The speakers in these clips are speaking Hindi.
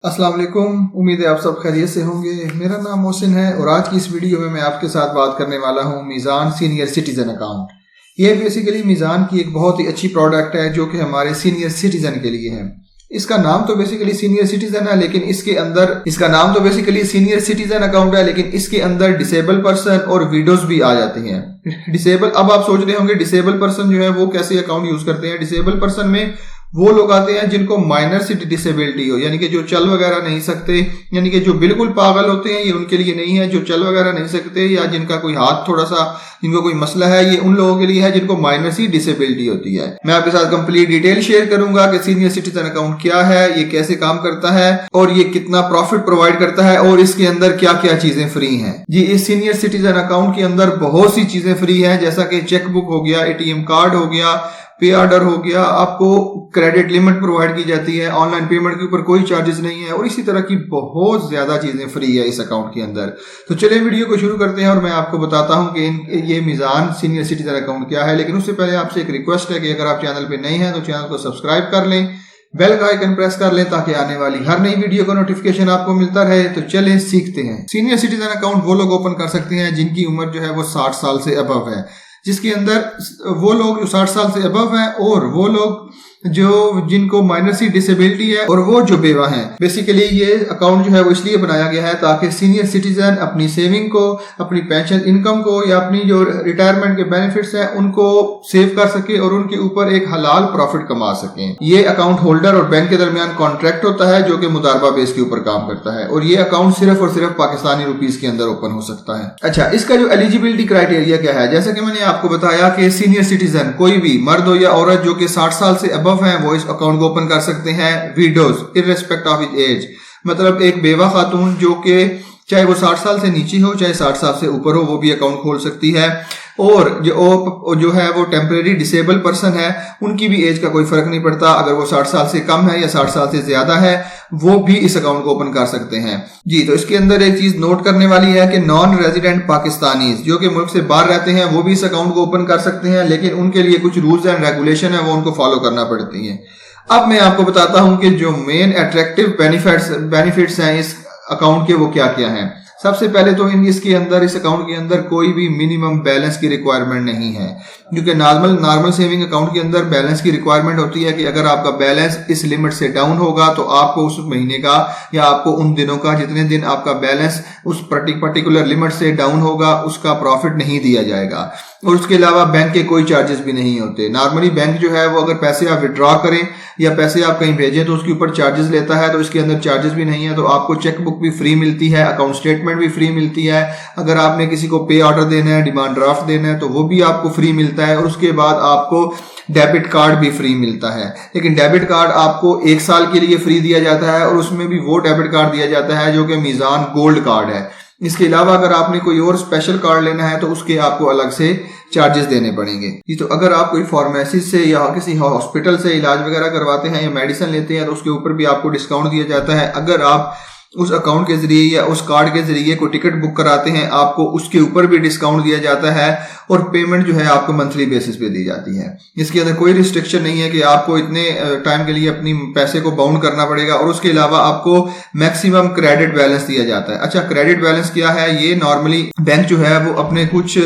अस्सलाम वालेकुम। उम्मीद है आप सब खैरियत से होंगे। मेरा नाम मोहसिन है और आज की इस वीडियो में मैं आपके साथ बात करने वाला हूं मीज़ान सीनियर सिटीज़न अकाउंट। ये बेसिकली मीज़ान की एक बहुत ही अच्छी प्रोडक्ट है जो कि हमारे सीनियर सिटीज़न के लिए है। इसका नाम तो बेसिकली सीनियर सिटीज़न है, लेकिन इसके अंदर इसका नाम तो बेसिकली सीनियर सिटीज़न अकाउंट है, लेकिन इसके अंदर डिसेबल पर्सन और विडोज भी आ जाती हैं। डिसेबल, अब आप सोच रहे होंगे डिसेबल पर्सन जो है वो कैसे अकाउंट यूज करते हैं। डिसेबल पर्सन में वो लोग आते हैं जिनको माइनर सी डिसेबिलिटी हो, यानी कि जो चल वगैरह नहीं सकते, यानी कि जो बिल्कुल पागल होते हैं, ये उनके लिए नहीं है। जो चल वगैरह नहीं सकते या जिनका कोई हाथ थोड़ा सा, जिनको कोई मसला है, ये उन लोगों के लिए है जिनको माइनर सी डिसेबिलिटी होती है। मैं आपके साथ कंप्लीट डिटेल शेयर करूंगा कि सीनियर सिटीजन अकाउंट क्या है, ये कैसे काम करता है और ये कितना प्रॉफिट प्रोवाइड करता है और इसके अंदर क्या क्या चीजें फ्री हैं। जी, इस सीनियर सिटीजन अकाउंट के अंदर बहुत सी चीजें फ्री हैं, जैसा कि चेकबुक हो गया, एटीएम कार्ड हो गया, पे ऑर्डर हो गया, आपको क्रेडिट लिमिट प्रोवाइड की जाती है, ऑनलाइन पेमेंट के ऊपर कोई चार्जेस नहीं है और इसी तरह की बहुत ज्यादा चीजें फ्री है इस अकाउंट के अंदर। तो चलिए वीडियो को शुरू करते हैं और मैं आपको बताता हूं कि ये मीज़ान सीनियर सिटीजन अकाउंट क्या है। लेकिन उससे पहले आपसे एक रिक्वेस्ट है कि अगर आप चैनल पे नए हैं तो चैनल को सब्सक्राइब कर लें, बेल का आइकन प्रेस कर लें ताकि आने वाली हर नई वीडियो का नोटिफिकेशन आपको मिलता रहे। तो चलें सीखते हैं। सीनियर सिटीजन अकाउंट वो लोग ओपन कर सकते हैं जिनकी उम्र जो है वो 60 साल से अबव है, जिसके अंदर वो लोग जो 60 साल से अबव हैं और वो लोग जो जिनको माइनर सी डिसेबिलिटी है और वो जो बेवा हैं। बेसिकली ये अकाउंट जो है वो इसलिए बनाया गया है ताकि सीनियर सिटीजन अपनी सेविंग को, अपनी पेंशन इनकम को या अपनी जो रिटायरमेंट के बेनिफिट्स हैं उनको सेव कर सके और उनके ऊपर एक हलाल प्रॉफिट कमा सकें। ये अकाउंट होल्डर और बैंक के दरमियान कॉन्ट्रैक्ट होता है जो कि मुदारबा बेस के ऊपर काम करता है और ये अकाउंट सिर्फ और सिर्फ पाकिस्तानी रुपीस के अंदर ओपन हो सकता है। अच्छा, इसका जो एलिजिबिलिटी क्राइटेरिया क्या है, जैसा कि मैंने आपको बताया कि सीनियर सिटीजन कोई भी मर्द हो या औरत जो कि 60 साल से अबव हैं वो इस अकाउंट को ओपन कर सकते हैं। विडोज इररेस्पेक्ट ऑफ एज, मतलब एक बेवा खातून जो कि चाहे वो 60 साल से नीचे हो चाहे 60 साल से ऊपर हो वो भी अकाउंट खोल सकती है। और जो है वो टेम्परेरी डिसेबल पर्सन है, उनकी भी एज का कोई फर्क नहीं पड़ता, अगर वो 60 साल से कम है या 60 साल से ज्यादा है वो भी इस अकाउंट को ओपन कर सकते हैं। जी, तो इसके अंदर एक चीज नोट करने वाली है कि नॉन रेजिडेंट पाकिस्तानी जो कि मुल्क से बाहर रहते हैं वो भी इस अकाउंट को ओपन कर सकते हैं, लेकिन उनके लिए कुछ रूल्स एंड रेगुलेशन है वो उनको फॉलो करना पड़ती है। अब मैं आपको बताता हूं कि जो मेन अट्रैक्टिव बेनिफिट्स हैं इस अकाउंट के वो क्या क्या हैं। सबसे पहले तो इसके अंदर, इस अकाउंट के अंदर कोई भी मिनिमम बैलेंस की रिक्वायरमेंट नहीं है, क्योंकि नॉर्मल सेविंग अकाउंट के अंदर बैलेंस की रिक्वायरमेंट होती है कि अगर आपका बैलेंस इस लिमिट से डाउन होगा तो आपको उस महीने का या आपको उन दिनों का, जितने दिन आपका बैलेंस उस पर्टिकुलर लिमिट से डाउन होगा उसका प्रॉफिट नहीं दिया जाएगा। और उसके अलावा बैंक के कोई चार्जेस भी नहीं होते। नॉर्मली बैंक जो है वो अगर पैसे आप विड्रॉ करें या पैसे आप कहीं भेजें तो उसके ऊपर चार्जेस लेता है, तो इसके अंदर चार्जेस भी नहीं है। तो आपको चेकबुक भी फ्री मिलती है, अकाउंट स्टेटमेंट भी फ्री मिलती है, अगर आपने किसी को पे ऑर्डर देना है, डिमांड ड्राफ्ट देना है तो वो भी आपको फ्री मिलता है। और उसके बाद आपको डेबिट कार्ड भी फ्री मिलता है, लेकिन डेबिट कार्ड आपको 1 साल के लिए फ्री दिया जाता है और उसमें भी वो डेबिट कार्ड दिया जाता है जो कि मीज़ान गोल्ड कार्ड है। इसके अलावा अगर आपने कोई और स्पेशल कार्ड लेना है तो उसके आपको अलग से चार्जेस देने पड़ेंगे। तो अगर आप कोई फार्मेसी से या किसी हॉस्पिटल से इलाज वगैरह करवाते हैं या मेडिसिन लेते हैं तो उसके ऊपर भी आपको डिस्काउंट दिया जाता है। अगर आप उस अकाउंट के जरिए या उस कार्ड के जरिए कोई टिकट बुक कराते हैं आपको उसके ऊपर भी डिस्काउंट दिया जाता है और पेमेंट जो है आपको मंथली बेसिस पे दी जाती है। इसके अंदर कोई रिस्ट्रिक्शन नहीं है कि आपको इतने टाइम के लिए अपनी पैसे को बाउंड करना पड़ेगा। और उसके अलावा आपको मैक्सिमम क्रेडिट बैलेंस दिया जाता है। अच्छा, क्रेडिट बैलेंस क्या है, ये नॉर्मली बैंक जो है वो अपने कुछ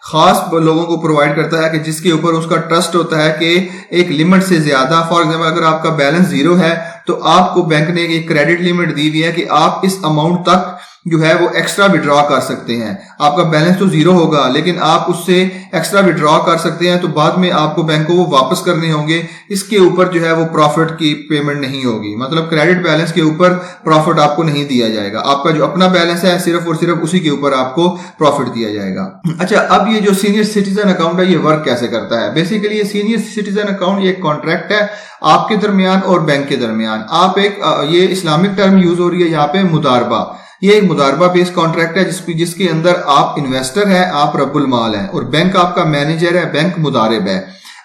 खास लोगों को प्रोवाइड करता है कि जिसके ऊपर उसका ट्रस्ट होता है कि एक लिमिट से ज्यादा, फॉर एग्जांपल अगर आपका बैलेंस 0 है तो आपको बैंक ने एक क्रेडिट लिमिट दी हुई है कि आप इस अमाउंट तक जो है वो एक्स्ट्रा विड्रॉ कर सकते हैं। आपका बैलेंस तो 0 होगा लेकिन आप उससे एक्स्ट्रा विड्रॉ कर सकते हैं, तो बाद में आपको बैंक को वो वापस करने होंगे। इसके ऊपर जो है वो प्रॉफिट की पेमेंट नहीं होगी, मतलब क्रेडिट बैलेंस के ऊपर प्रॉफिट आपको नहीं दिया जाएगा। आपका जो अपना बैलेंस है सिर्फ और सिर्फ उसी के ऊपर आपको प्रॉफिट दिया जाएगा। अच्छा, अब ये जो सीनियर सिटीजन अकाउंट है ये वर्क कैसे करता है। बेसिकली ये सीनियर सिटीजन अकाउंट ये एक कॉन्ट्रैक्ट है आपके दरमियान और बैंक के दरमियान। आप एक ये इस्लामिक टर्म यूज हो रही है यहाँ पे, मुदारबा। ये एक मुदारबा बेस्ड कॉन्ट्रैक्ट है जिसके अंदर आप इन्वेस्टर हैं, आप रब्बुल माल हैं और बैंक आपका मैनेजर है, बैंक मुदारिब है।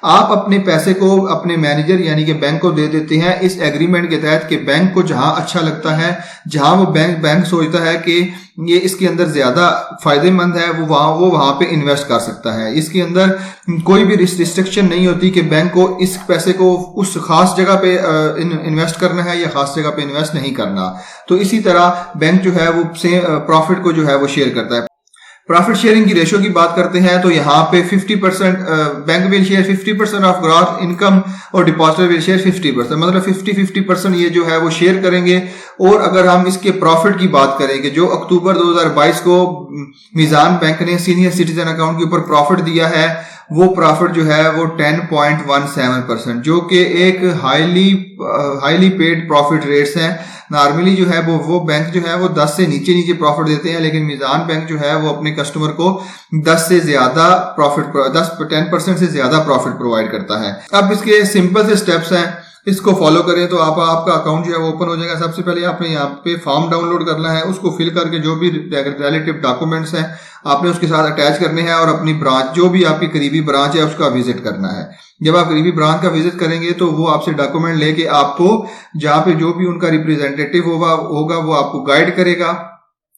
आप अपने पैसे को अपने मैनेजर यानी कि बैंक को दे देते हैं इस एग्रीमेंट के तहत कि बैंक को जहां अच्छा लगता है, जहां वो बैंक सोचता है कि ये इसके अंदर ज्यादा फायदेमंद है, वो वहां पे इन्वेस्ट कर सकता है। इसके अंदर कोई भी रिस्ट्रिक्शन नहीं होती कि बैंक को इस पैसे को उस खास जगह पे इन्वेस्ट करना है या खास जगह पे इन्वेस्ट नहीं करना। तो इसी तरह बैंक जो है वो प्रॉफिट को जो है वो शेयर करता है। प्रॉफिट शेयरिंग की रेशो की बात करते हैं तो यहाँ पे 50% bank will share 50% of gross income और डिपॉजिटर विल शेयर 50%, मतलब 50-50% ये जो है वो शेयर करेंगे। और अगर हम इसके प्रॉफिट की बात करें कि जो अक्टूबर 2022 को मीज़ान बैंक ने सीनियर सिटीजन अकाउंट के ऊपर प्रॉफिट दिया है, वो प्रॉफिट जो है वो 10.17%, जो कि एक हाईली पेड प्रॉफिट रेट्स हैं। नॉर्मली जो है वो बैंक जो है वो 10 से नीचे प्रॉफिट देते हैं, लेकिन मीज़ान बैंक जो है वो अपने कस्टमर को 10% से ज्यादा प्रॉफिट प्रोवाइड करता है। अब इसके सिंपल से स्टेप्स हैं, इसको फॉलो करें तो आपका अकाउंट जो है वो ओपन हो जाएगा। सबसे पहले आपने यहाँ पे फॉर्म डाउनलोड करना है, उसको फिल करके जो भी रिलेटिव डॉक्यूमेंट्स हैं आपने उसके साथ अटैच करने हैं और अपनी ब्रांच, जो भी आपकी करीबी ब्रांच है, उसका विजिट करना है। जब आप करीबी ब्रांच का विजिट करेंगे तो वो आपसे डॉक्यूमेंट लेके आपको जहाँ पे जो भी उनका रिप्रेजेंटेटिव होगा वो आपको गाइड करेगा,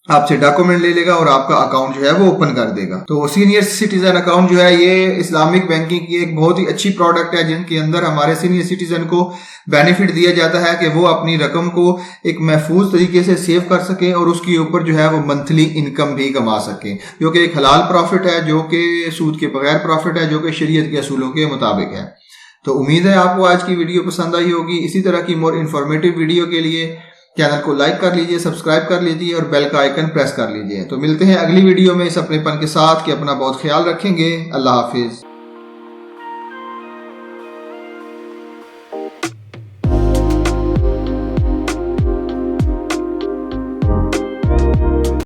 आपसे डॉक्यूमेंट ले लेगा और आपका अकाउंट जो है वो ओपन कर देगा। तो सीनियर सिटीजन अकाउंट जो है ये इस्लामिक बैंकिंग की एक बहुत ही अच्छी प्रोडक्ट है, जिनके अंदर हमारे सीनियर सिटीजन को बेनिफिट दिया जाता है कि वो अपनी रकम को एक महफूज तरीके से सेव कर सकें और उसके ऊपर जो है वो मंथली इनकम भी कमा सकें, जो कि एक हलाल प्रॉफिट है, जो कि सूद के बगैर प्रॉफिट है, जो कि शरीयत के असूलों के मुताबिक है। तो उम्मीद है आपको आज की वीडियो पसंद आई होगी। इसी तरह की मोर इन्फॉर्मेटिव वीडियो के लिए चैनल को लाइक कर लीजिए, सब्सक्राइब कर लीजिए और बेल का आइकन प्रेस कर लीजिए। तो मिलते हैं अगली वीडियो में इस अपनेपन के साथ कि अपना बहुत ख्याल रखेंगे। अल्लाह हाफिज।